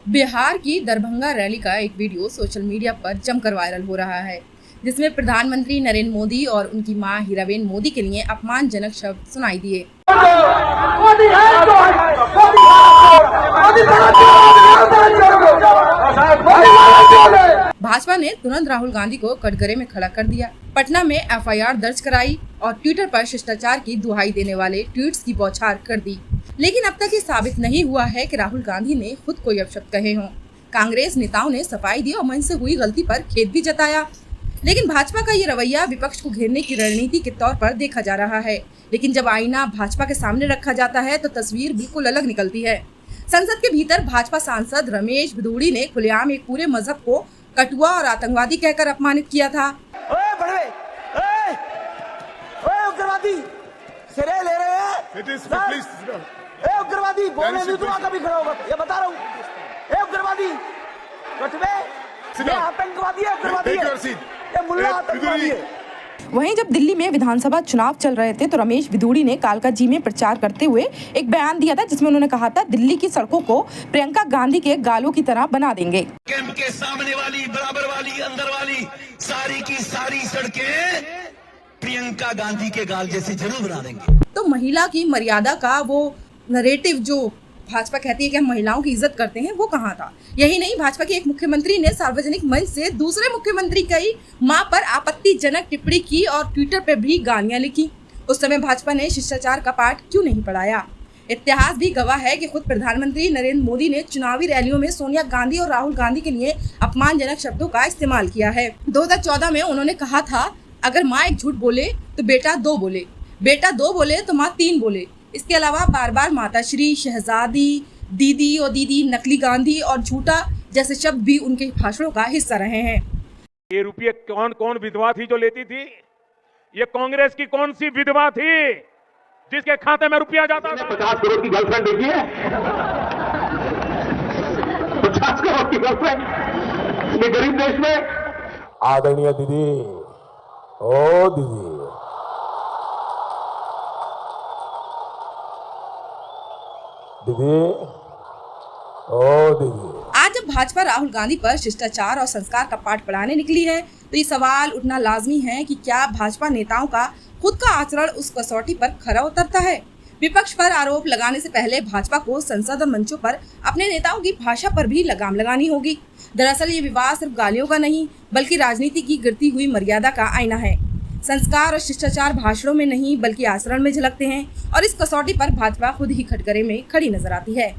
बिहार की दरभंगा रैली का एक वीडियो सोशल मीडिया पर जमकर वायरल हो रहा है, जिसमें प्रधानमंत्री नरेंद्र मोदी और उनकी मां हीराबेन मोदी के लिए अपमानजनक शब्द सुनाई दिए। भाजपा ने तुरंत राहुल गांधी को कटघरे में खड़ा कर दिया, पटना में एफआईआर दर्ज कराई और ट्विटर पर शिष्टाचार की दुहाई देने वाले ट्वीट्स की बौछार कर दी। लेकिन अब तक ये साबित नहीं हुआ है कि राहुल गांधी ने खुद कोई अपशब्द कहे हों। कांग्रेस नेताओं ने सफाई दी और मंच से हुई गलती पर खेद भी जताया। लेकिन भाजपा का ये रवैया विपक्ष को घेरने की रणनीति के तौर पर देखा जा रहा है। लेकिन जब आईना भाजपा के सामने रखा जाता है तो तस्वीर बिल्कुल अलग निकलती है। संसद के भीतर भाजपा सांसद रमेश भिदुड़ी ने खुलेआम एक पूरे मजहब को कटुआ और आतंकवादी कहकर अपमानित किया था। उग्रवादी सिरे ले रहे हैं, उग्रवादी बोलने नहीं दूंगा कभी खड़ा होगा, ये बता रहा हूँ। उग्रवादी कटवे आतंकवादी है, उग्रवादी है, ये मुल्ला आतंकवादी है। वहीं जब दिल्ली में विधानसभा चुनाव चल रहे थे तो रमेश भिदुड़ी ने कालकाजी में प्रचार करते हुए एक बयान दिया था, जिसमें उन्होंने कहा था दिल्ली की सड़कों को प्रियंका गांधी के गालों की तरह बना देंगे। कैंप के सामने वाली, बराबर वाली, अंदर वाली सारी की सारी सड़कें प्रियंका गांधी के गाल जैसे जरूर बना देंगे। तो महिला की मर्यादा का वो नरेटिव जो भाजपा कहती है कि हम महिलाओं की इज्जत करते हैं, वो कहाँ था। यही नहीं, भाजपा के एक मुख्यमंत्री ने सार्वजनिक मंच से दूसरे मुख्यमंत्री की मां पर आपत्तिजनक टिप्पणी की और ट्विटर पर भी गालियां लिखी। उस समय भाजपा ने शिष्टाचार का पाठ क्यों नहीं पढ़ाया। इतिहास भी गवाह है कि खुद प्रधानमंत्री नरेंद्र मोदी ने चुनावी रैलियों में सोनिया गांधी और राहुल गांधी के लिए अपमानजनक शब्दों का इस्तेमाल किया है। 2014 में उन्होंने कहा था, अगर माँ एक झूठ बोले तो बेटा दो बोले, बेटा दो बोले तो माँ तीन बोले। इसके अलावा बार बार माताश्री, शहजादी, दीदी और दीदी, नकली गांधी और झूठा जैसे शब्द भी उनके भाषणों का हिस्सा रहे हैं। ये रुपये कौन कौन विधवा थी जो लेती थी? ये कांग्रेस की कौन सी विधवा थी जिसके खाते में रुपया जाता था? 50 करोड़ की गर्लफ्रेंड देखी है? 50 करोड़ की गर्लफ्रेंड ये गरीब देश में। आदरणीय दीदी, ओ दीदी, दीदी, ओ दीदी। आज जब भाजपा राहुल गांधी पर शिष्टाचार और संस्कार का पाठ पढ़ाने निकली है तो ये सवाल उठना लाजमी है कि क्या भाजपा नेताओं का खुद का आचरण उस कसौटी पर खरा उतरता है। विपक्ष पर आरोप लगाने से पहले भाजपा को संसद और मंचों पर अपने नेताओं की भाषा पर भी लगाम लगानी होगी। दरअसल ये विवाद सिर्फ गालियों का नहीं बल्कि राजनीति की गिरती हुई मर्यादा का आईना है। संस्कार और शिष्टाचार भाषणों में नहीं बल्कि आचरण में झलकते हैं और इस कसौटी पर भाजपा खुद ही कटघरे में खड़ी नजर आती है।